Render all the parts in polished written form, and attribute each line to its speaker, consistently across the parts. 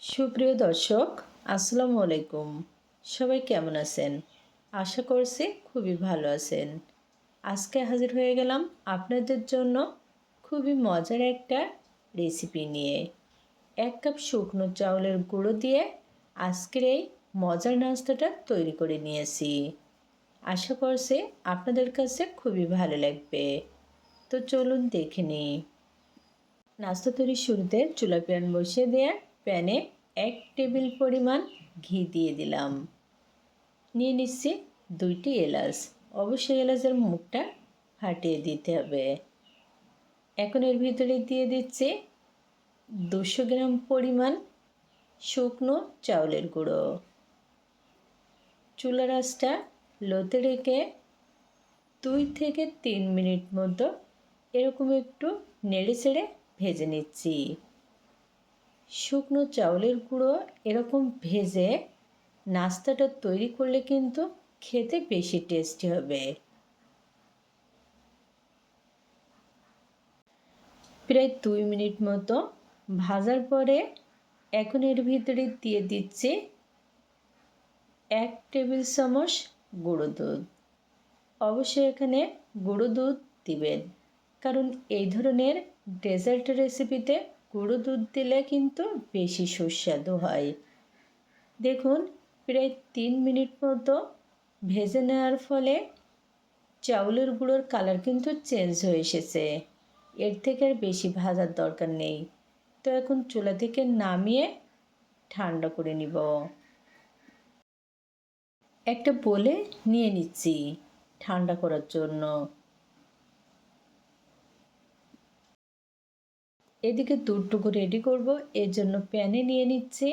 Speaker 1: সুপ্রিয় দর্শক, আসসালামু আলাইকুম। সবাই কেমন আছেন? আশা করছি খুবই ভালো আছেন। আজকে হাজির হয়ে গেলাম আপনাদের জন্য খুবই মজার একটা রেসিপি নিয়ে। 1 কাপ শুকনো চাউলের গুঁড়ো দিয়ে আজকের এই মজার নাস্তাটা তৈরি করে নিয়েছি। আশা করছি আপনাদের কাছে খুবই ভালো লাগবে। তো চলুন দেখে নিই। নাস্তা তৈরির শুরুতে চুলায় প্যান বসিয়ে দিয়ে প্যানে 1 টেবিল পরিমাণ ঘি দিয়ে দিলাম। নিয়ে নিচ্ছি 2টি এলাচ। অবশ্যই এলাচের মুখটা ফাটিয়ে দিতে হবে। এখন এর ভিতরে দিয়ে দিচ্ছি 200 গ্রাম পরিমাণ শুকনো চাউলের গুঁড়ো। চুলার আঁচটা লোতে রেখে 2 থেকে 3 মিনিট মতো এরকম একটু নেড়ে চেড়ে ভেজে নিচ্ছি। শুকনো চাউলের গুঁড়ো এরকম ভেজে নাস্তাটা তৈরি করলে কিন্তু খেতে বেশি টেস্টি হবে। প্রায় 2 মিনিট মতো ভাজার পরে এখন এর ভিতরে দিয়ে দিচ্ছি 1 টেবিল চামচ গুঁড়ো দুধ। অবশ্যই এখানে গুঁড়ো দুধ দিবেন, কারণ এই ধরনের ডেজার্ট রেসিপিতে গুঁড়ো দুধ দিলে কিন্তু বেশি সুস্বাদু হয়। দেখুন, প্রায় 3 মিনিট মতো ভেজে নেওয়ার ফলে চাউলের গুঁড়োর কালার কিন্তু চেঞ্জ হয়ে এসেছে। এর থেকে আর বেশি ভাজার দরকার নেই। তো এখন চুলা থেকে নামিয়ে ঠান্ডা করে নিব। একটা বোলে নিয়ে নিচ্ছি ঠান্ডা করার জন্য। এদিকে দুধটুকু রেডি করব, এর জন্য প্যানে নিয়ে নিচ্ছি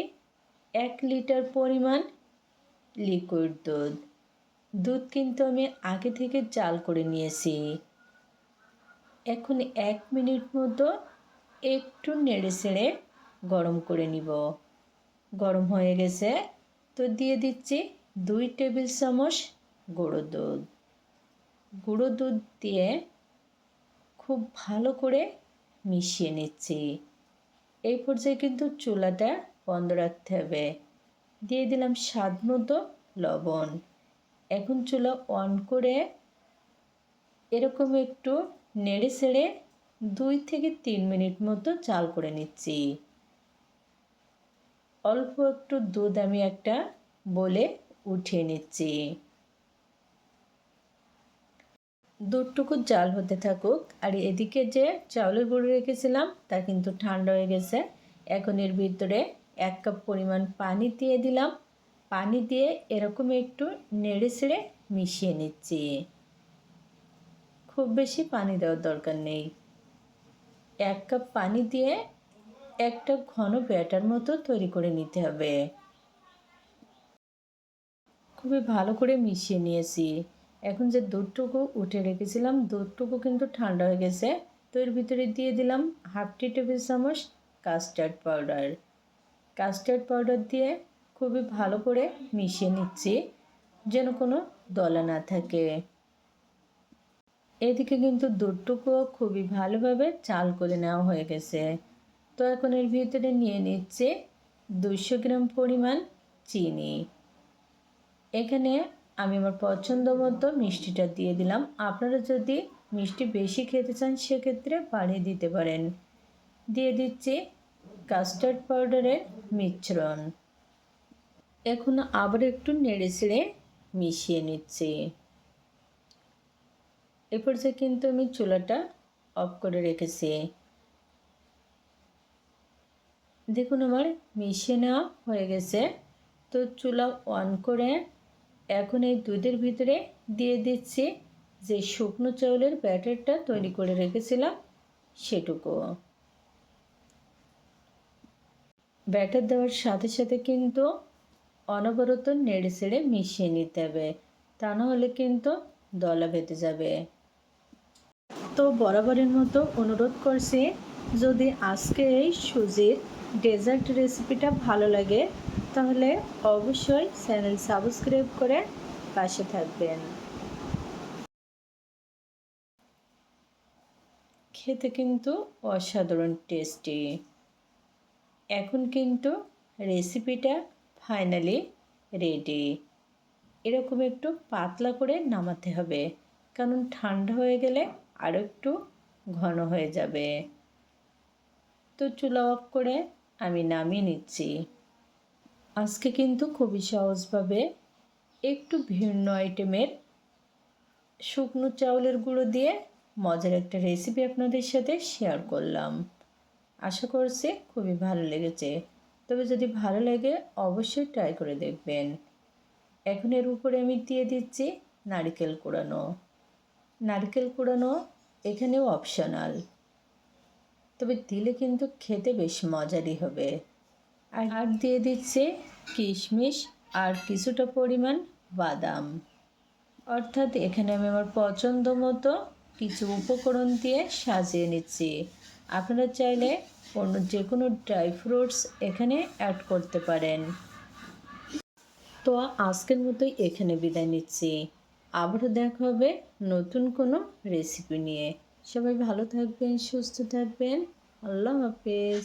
Speaker 1: 1 লিটার পরিমাণ লিকুইড দুধ। দুধ কিন্তু আমি আগে থেকে জাল করে নিয়েছি। এখন 1 মিনিট মতো একটু নেড়ে চেড়ে গরম করে নিব। গরম হয়ে গেছে, তো দিয়ে দিচ্ছি 2 টেবিল চামচ গুঁড়ো দুধ। গুঁড়ো দুধ দিয়ে খুব ভালো করে মিশিয়ে নিচ্ছি। এই পর্যায়ে কিন্তু চুলাটা বন্ধ রাখতে হবে। দিয়ে দিলাম স্বাদ মতো লবণ। এখন চুলা অন করে এরকম একটু নেড়ে চেড়ে 2 থেকে 3 মিনিট মতো জাল করে নিচ্ছি। অল্প একটু দুধ আমি একটা বলে উঠিয়ে নিচ্ছি। দুধটুকু জাল হতে থাকুক, আর এদিকে যে চাউলের গুঁড়ো রেখেছিলাম তা কিন্তু ঠান্ডা হয়ে গেছে। এখন এর ভিতরে 1 কাপ পরিমাণ পানি দিয়ে দিলাম। পানি দিয়ে এরকম একটু নেড়ে চেড়ে মিশিয়ে নিচ্ছি। খুব বেশি পানি দেওয়ার দরকার নেই। 1 কাপ পানি দিয়ে একটা ঘন ব্যাটার মতো তৈরি করে নিতে হবে। খুবই ভালো করে মিশিয়ে নিয়েছি। এখন যে দুধটুকু উঠে রেখেছিলাম, দুধটুকু কিন্তু ঠান্ডা হয়ে গেছে। তো এর ভিতরে দিয়ে দিলাম 1/2 টেবিল চামচ কাস্টার্ড পাউডার। কাস্টার্ড পাউডার দিয়ে খুবই ভালো করে মিশিয়ে নিচ্ছি, যেন কোনো দলা না থাকে। এদিকে কিন্তু দুধটুকুও খুবই ভালোভাবে চাল করে নেওয়া হয়ে গেছে। তো এখন এর ভিতরে নিয়ে নিচ্ছে 200 গ্রাম পরিমাণ চিনি। এখানে আমি আমার পছন্দ মতো মিষ্টিটা দিয়ে দিলাম। আপনারা যদি মিষ্টি বেশি খেতে চান সেক্ষেত্রে বাড়িয়ে দিতে পারেন। দিয়ে দিচ্ছি কাস্টার্ড পাউডারের মিশ্রণ। এখন আবার একটু নেড়ে চেড়ে মিশিয়ে নিচ্ছি। এ পর্যায়ে কিন্তু আমি চুলাটা অফ করে রেখেছি। দেখুন, আমার মিশিয়ে নেওয়া হয়ে গেছে। তো চুলা অন করে এখন এই দুধের ভিতরে দিয়ে দিচ্ছি যে শুকনো চাউলের ব্যাটারটা তৈরি করে রেখেছিলাম সেটুকু। ব্যাটার দেওয়ার সাথে সাথে কিন্তু অনবরত নেড়ে চেড়ে মিশিয়ে নিতে হবে, তা না হলে কিন্তু দলা বেঁধে যাবে। তো বরাবরের মতো অনুরোধ করছি, যদি আজকে এই সুজির ডেজার্ট রেসিপিটা ভালো লাগে তাহলে অবশ্যই চ্যানেল সাবস্ক্রাইব করে পাশে থাকবেন। খেতে কিন্তু অসাধারণ টেস্টি। এখন কিন্তু রেসিপিটা ফাইনালি রেডি। এরকম একটু পাতলা করে নামাতে হবে, কারণ ঠান্ডা হয়ে গেলে আরও একটু ঘন হয়ে যাবে। তো চুলা অফ করে আমি নামিয়ে নিচ্ছি। আজকে কিন্তু খুবই সহজভাবে একটু ভিন্ন আইটেমের শুকনো চাউলের গুঁড়ো দিয়ে মজার একটা রেসিপি আপনাদের সাথে শেয়ার করলাম। আশা করছি খুবই ভালো লেগেছে। তবে যদি ভালো লাগে অবশ্যই ট্রাই করে দেখবেন। এখন এর উপরে আমি দিয়ে দিচ্ছি নারকেল কুড়ানো। নারকেল কুড়ানো এখানেও অপশনাল, তবে দিলে কিন্তু খেতে বেশ মজারই হবে। আর দিয়ে দিচ্ছে কিশমিশ আর কিছুটা পরিমাণ বাদাম। অর্থাৎ এখানে আমি আমার পছন্দ মতো কিছু উপকরণ দিয়ে সাজিয়ে নিচ্ছি। আপনারা চাইলে অন্য যে কোনো ড্রাই ফ্রুটস এখানে অ্যাড করতে পারেন। তো আজকের মতোই এখানে বিদায় নিচ্ছি। আবারও দেখা হবে নতুন কোনো রেসিপি নিয়ে। সবাই ভালো থাকবেন, সুস্থ থাকবেন। আল্লাহ হাফেজ।